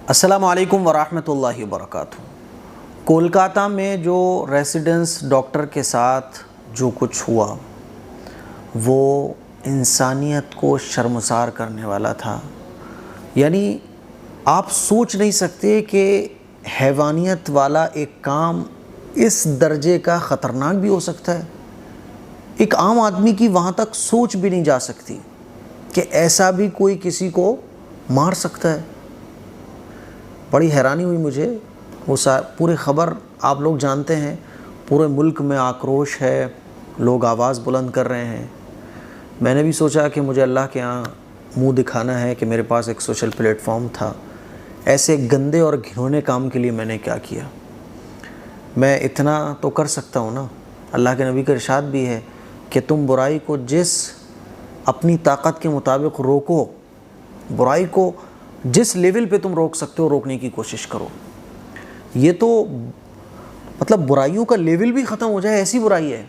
السلام علیکم ورحمۃ اللہ وبرکاتہ۔ کولکاتہ میں جو ریسیڈنس ڈاکٹر کے ساتھ جو کچھ ہوا وہ انسانیت کو شرمسار کرنے والا تھا۔ یعنی آپ سوچ نہیں سکتے کہ حیوانیت والا ایک کام اس درجے کا خطرناک بھی ہو سکتا ہے۔ ایک عام آدمی کی وہاں تک سوچ بھی نہیں جا سکتی کہ ایسا بھی کوئی کسی کو مار سکتا ہے۔ بڑی حیرانی ہوئی مجھے، وہ پورے خبر آپ لوگ جانتے ہیں، پورے ملک میں آکروش ہے، لوگ آواز بلند کر رہے ہیں۔ میں نے بھی سوچا کہ مجھے اللہ کے ہاں منہ دکھانا ہے کہ میرے پاس ایک سوشل پلیٹ فارم تھا۔ ایسے گندے اور گھنونے کام کے لیے میں نے کیا کیا؟ میں اتنا تو کر سکتا ہوں نا۔ اللہ کے نبی کا ارشاد بھی ہے کہ تم برائی کو اپنی طاقت کے مطابق روکو، برائی کو جس لیول پہ تم روک سکتے ہو روکنے کی کوشش کرو۔ یہ تو مطلب برائیوں کا لیول بھی ختم ہو جائے ایسی برائی ہے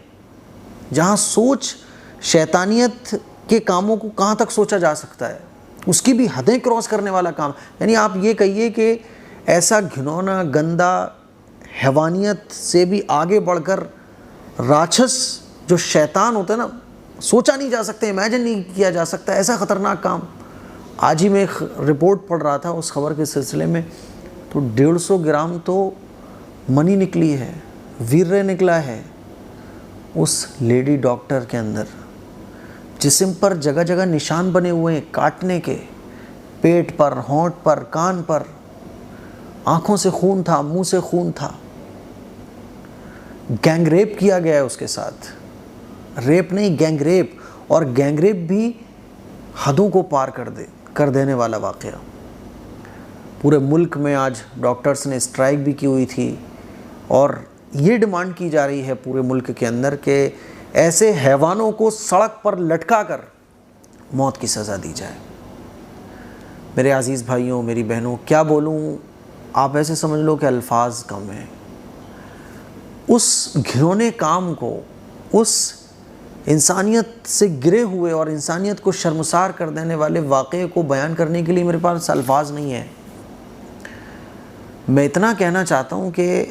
جہاں سوچ شیطانیت کے کاموں کو کہاں تک سوچا جا سکتا ہے، اس کی بھی حدیں کراس کرنے والا کام۔ یعنی آپ یہ کہیے کہ ایسا گھنونا گندا حیوانیت سے بھی آگے بڑھ کر راچھس جو شیطان ہوتا ہے نا، سوچا نہیں جا سکتا، امیجن نہیں کیا جا سکتا ایسا خطرناک کام۔ آج ہی میں ایک رپورٹ پڑھ رہا تھا اس خبر کے سلسلے میں، تو 150 گرام تو منی نکلی ہے، ویرے نکلا ہے اس لیڈی ڈاکٹر کے اندر۔ جسم پر جگہ جگہ نشان بنے ہوئے ہیں کاٹنے کے، پیٹ پر، ہونٹ پر، کان پر، آنکھوں سے خون تھا، منہ سے خون تھا۔ گینگ ریپ کیا گیا ہے اس کے ساتھ، ریپ نہیں گینگ ریپ، اور گینگ ریپ بھی حدوں کو پار کر دینے والا واقعہ۔ پورے ملک میں آج ڈاکٹرز نے اسٹرائک بھی کی ہوئی تھی، اور یہ ڈیمانڈ کی جا رہی ہے پورے ملک کے اندر کہ ایسے حیوانوں کو سڑک پر لٹکا کر موت کی سزا دی جائے۔ میرے عزیز بھائیوں، میری بہنوں، کیا بولوں، آپ ایسے سمجھ لو کہ الفاظ کم ہیں۔ اس گھنونے کام کو، اس انسانیت سے گرے ہوئے اور انسانیت کو شرمسار کر دینے والے واقعے کو بیان کرنے کے لیے میرے پاس الفاظ نہیں ہیں۔ میں اتنا کہنا چاہتا ہوں کہ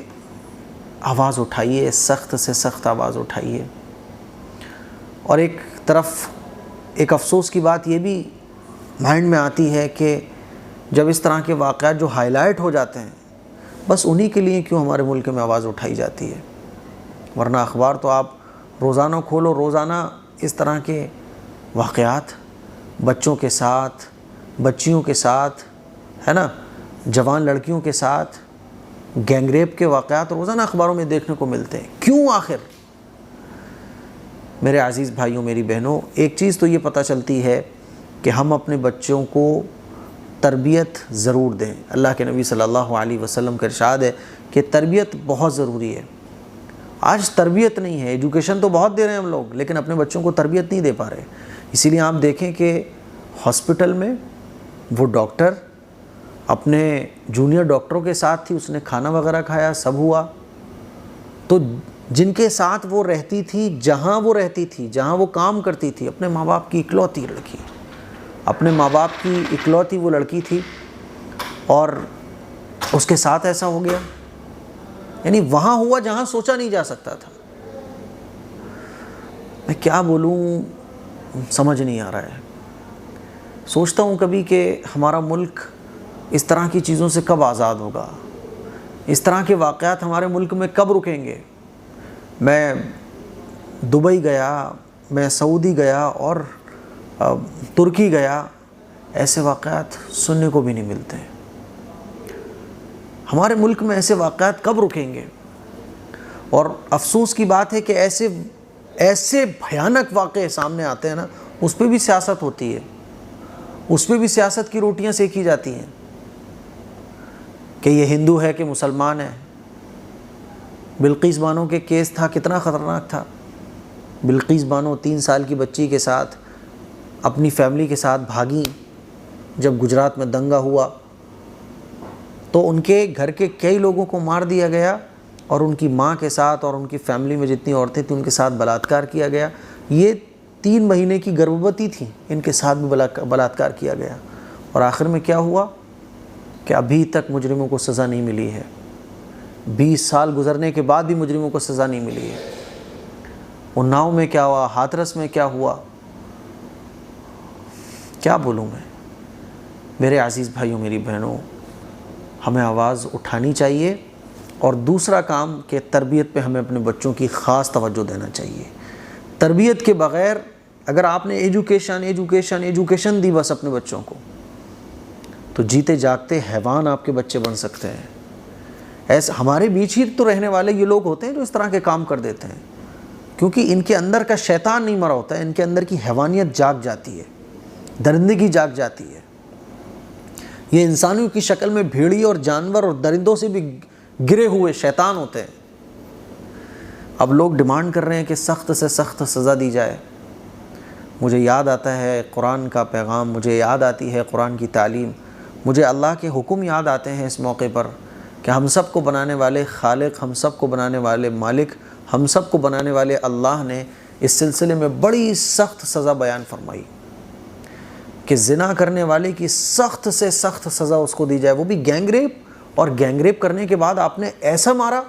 آواز اٹھائیے، سخت سے سخت آواز اٹھائیے۔ اور ایک طرف ایک افسوس کی بات یہ بھی مائنڈ میں آتی ہے کہ جب اس طرح کے واقعات جو ہائی لائٹ ہو جاتے ہیں، بس انہی کے لیے کیوں ہمارے ملک میں آواز اٹھائی جاتی ہے؟ ورنہ اخبار تو آپ روزانہ کھولو، روزانہ اس طرح کے واقعات بچوں کے ساتھ، بچیوں کے ساتھ، ہے نا، جوان لڑکیوں کے ساتھ گینگ ریپ کے واقعات روزانہ اخباروں میں دیکھنے کو ملتے ہیں۔ کیوں آخر؟ میرے عزیز بھائیوں، میری بہنوں، ایک چیز تو یہ پتہ چلتی ہے کہ ہم اپنے بچوں کو تربیت ضرور دیں۔ اللہ کے نبی صلی اللہ علیہ وسلم کا ارشاد ہے کہ تربیت بہت ضروری ہے۔ آج تربیت نہیں ہے، ایجوکیشن تو بہت دے رہے ہیں ہم لوگ، لیکن اپنے بچوں کو تربیت نہیں دے پا رہے۔ اسی لیے آپ دیکھیں کہ ہاسپٹل میں وہ ڈاکٹر اپنے جونیئر ڈاکٹروں کے ساتھ تھی، اس نے کھانا وغیرہ کھایا، سب ہوا، تو جن کے ساتھ وہ رہتی تھی، جہاں وہ رہتی تھی، جہاں وہ کام کرتی تھی، اپنے ماں باپ کی اکلوتی لڑکی، اپنے ماں باپ کی اکلوتی وہ لڑکی تھی، اور اس کے ساتھ ایسا ہو گیا۔ یعنی وہاں ہوا جہاں سوچا نہیں جا سکتا تھا۔ میں کیا بولوں، سمجھ نہیں آ رہا ہے۔ سوچتا ہوں کبھی کہ ہمارا ملک اس طرح کی چیزوں سے کب آزاد ہوگا، اس طرح کے واقعات ہمارے ملک میں کب رکیں گے۔ میں دبئی گیا، میں سعودی گیا اور ترکی گیا، ایسے واقعات سننے کو بھی نہیں ملتے۔ ہمارے ملک میں ایسے واقعات کب رکیں گے؟ اور افسوس کی بات ہے کہ ایسے بھیانک واقعے سامنے آتے ہیں نا، اس پہ بھی سیاست ہوتی ہے، اس پہ بھی سیاست کی روٹیاں سیکی جاتی ہیں کہ یہ ہندو ہے کہ مسلمان ہے۔ بلقیس بانو کے کیس تھا، کتنا خطرناک تھا۔ بلقیس بانو 3 سال کی بچی کے ساتھ اپنی فیملی کے ساتھ بھاگیں جب گجرات میں دنگا ہوا، تو ان کے گھر کے کئی لوگوں کو مار دیا گیا، اور ان کی ماں کے ساتھ اور ان کی فیملی میں جتنی عورتیں تھیں ان کے ساتھ بلاత్కాر کیا گیا۔ یہ 3 مہینے کی گربھوتی تھی، ان کے ساتھ بھی بلاత్కాر کیا گیا، اور آخر میں کیا ہوا؟ کہ ابھی تک مجرموں کو سزا نہیں ملی ہے، 20 سال گزرنے کے بعد بھی مجرموں کو سزا نہیں ملی ہے۔ اناؤ میں کیا ہوا، ہاتھرس میں کیا ہوا، کیا بولوں میں۔ میرے عزیز بھائیوں، میری بہنوں، ہمیں آواز اٹھانی چاہیے، اور دوسرا کام کہ تربیت پہ ہمیں اپنے بچوں کی خاص توجہ دینا چاہیے۔ تربیت کے بغیر اگر آپ نے ایجوکیشن دی بس اپنے بچوں کو، تو جیتے جاگتے حیوان آپ کے بچے بن سکتے ہیں۔ ایسے ہمارے بیچ ہی تو رہنے والے یہ لوگ ہوتے ہیں جو اس طرح کے کام کر دیتے ہیں، کیونکہ ان کے اندر کا شیطان نہیں مرا ہوتا ہے، ان کے اندر کی حیوانیت جاگ جاتی ہے، درندگی جاگ جاتی ہے۔ یہ انسانوں کی شکل میں بھیڑی اور جانور اور درندوں سے بھی گرے ہوئے شیطان ہوتے ہیں۔ اب لوگ ڈیمانڈ کر رہے ہیں کہ سخت سے سخت سزا دی جائے۔ مجھے یاد آتا ہے قرآن کا پیغام، مجھے یاد آتی ہے قرآن کی تعلیم، مجھے اللہ کے حکم یاد آتے ہیں اس موقع پر کہ ہم سب کو بنانے والے خالق، ہم سب کو بنانے والے مالک، ہم سب کو بنانے والے اللہ نے اس سلسلے میں بڑی سخت سزا بیان فرمائی کہ زنا کرنے والے کی سخت سے سخت سزا اس کو دی جائے، وہ بھی گینگ ریپ، اور گینگ ریپ کرنے کے بعد آپ نے ایسا مارا۔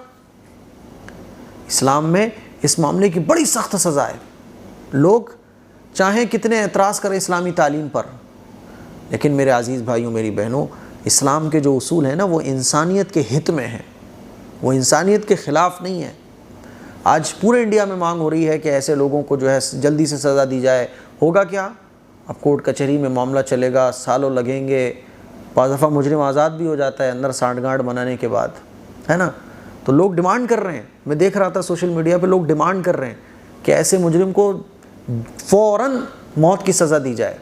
اسلام میں اس معاملے کی بڑی سخت سزا ہے۔ لوگ چاہیں کتنے اعتراض کریں اسلامی تعلیم پر، لیکن میرے عزیز بھائیوں، میری بہنوں، اسلام کے جو اصول ہیں نا، وہ انسانیت کے ہت میں ہیں، وہ انسانیت کے خلاف نہیں ہیں۔ آج پورے انڈیا میں مانگ ہو رہی ہے کہ ایسے لوگوں کو جو ہے جلدی سے سزا دی جائے۔ ہوگا کیا؟ اب کورٹ کچہری میں معاملہ چلے گا، سالوں لگیں گے، بعض دفعہ مجرم آزاد بھی ہو جاتا ہے اندر سانٹھ گانٹھ بنانے کے بعد، ہے نا۔ تو لوگ ڈیمانڈ کر رہے ہیں، میں دیکھ رہا تھا سوشل میڈیا پہ لوگ ڈیمانڈ کر رہے ہیں کہ ایسے مجرم کو فوراً موت کی سزا دی جائے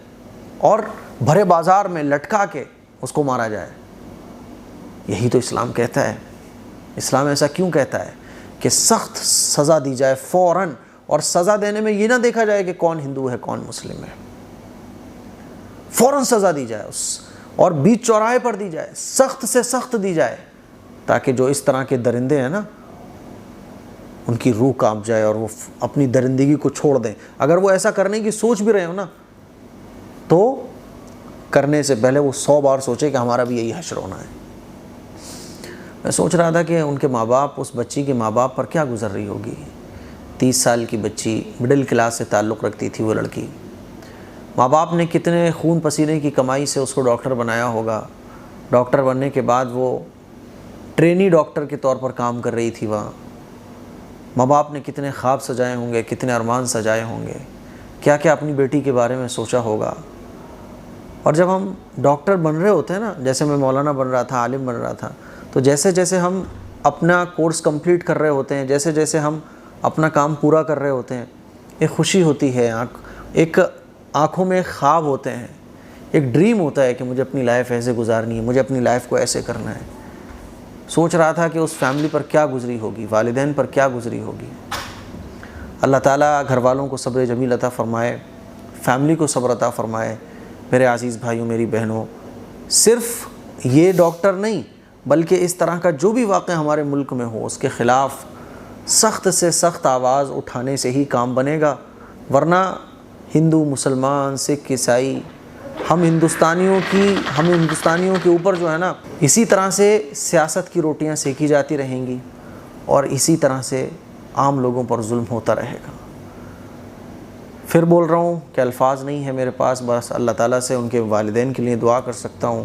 اور بھرے بازار میں لٹکا کے اس کو مارا جائے۔ یہی تو اسلام کہتا ہے۔ اسلام ایسا کیوں کہتا ہے کہ سخت سزا دی جائے فوراً، اور سزا دینے میں یہ نہ دیکھا جائے کہ کون ہندو ہے کون مسلم ہے، فوراً سزا دی جائے اور بیچ چوراہے پر دی جائے، سخت سے سخت دی جائے، تاکہ جو اس طرح کے درندے ہیں نا، ان کی روح کانپ جائے اور وہ اپنی درندگی کو چھوڑ دیں۔ اگر وہ ایسا کرنے کی سوچ بھی رہے ہو نا، تو کرنے سے پہلے وہ 100 بار سوچے کہ ہمارا بھی یہی حشر ہونا ہے۔ میں سوچ رہا تھا کہ ان کے ماں باپ، اس بچی کے ماں باپ پر کیا گزر رہی ہوگی۔ 30 سال کی بچی، مڈل کلاس سے تعلق رکھتی تھی وہ لڑکی، ماں باپ نے کتنے خون پسینے کی کمائی سے اس کو ڈاکٹر بنایا ہوگا۔ ڈاکٹر بننے کے بعد وہ ٹرینی ڈاکٹر کے طور پر کام کر رہی تھی وہاں۔ ماں باپ نے کتنے خواب سجائے ہوں گے، کتنے ارمان سجائے ہوں گے، کیا کیا اپنی بیٹی کے بارے میں سوچا ہوگا۔ اور جب ہم ڈاکٹر بن رہے ہوتے ہیں نا، جیسے میں مولانا بن رہا تھا، عالم بن رہا تھا، تو جیسے جیسے ہم اپنا کورس کمپلیٹ کر رہے ہوتے ہیں، جیسے جیسے ہم اپنا کام پورا کر رہے ہوتے ہیں، ایک خوشی ہوتی ہے، ایک آنکھوں میں خواب ہوتے ہیں، ایک ڈریم ہوتا ہے کہ مجھے اپنی لائف ایسے گزارنی ہے، مجھے اپنی لائف کو ایسے کرنا ہے۔ سوچ رہا تھا کہ اس فیملی پر کیا گزری ہوگی، والدین پر کیا گزری ہوگی۔ اللہ تعالیٰ گھر والوں کو صبر جمیل عطا فرمائے، فیملی کو صبر عطا فرمائے۔ میرے عزیز بھائیوں، میری بہنوں، صرف یہ ڈاکٹر نہیں بلکہ اس طرح کا جو بھی واقعہ ہمارے ملک میں ہو، اس کے خلاف سخت سے سخت آواز اٹھانے سے ہی کام بنے گا، ورنہ ہندو، مسلمان، سکھ، عیسائی، ہم ہندوستانیوں کے اوپر جو ہے نا، اسی طرح سے سیاست کی روٹیاں سیکی جاتی رہیں گی اور اسی طرح سے عام لوگوں پر ظلم ہوتا رہے گا۔ پھر بول رہا ہوں کہ الفاظ نہیں ہے میرے پاس، بس اللہ تعالیٰ سے ان کے والدین کے لیے دعا کر سکتا ہوں،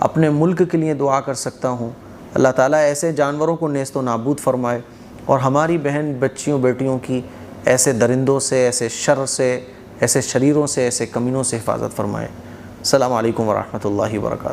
اپنے ملک کے لیے دعا کر سکتا ہوں۔ اللہ تعالیٰ ایسے جانوروں کو نیست و نابود فرمائے اور ہماری بہن بچیوں بیٹیوں کی ایسے درندوں سے، ایسے شر سے، ایسے شریروں سے، ایسے کمینوں سے حفاظت فرمائے۔ السلام علیکم ورحمۃ اللہ وبرکاتہ۔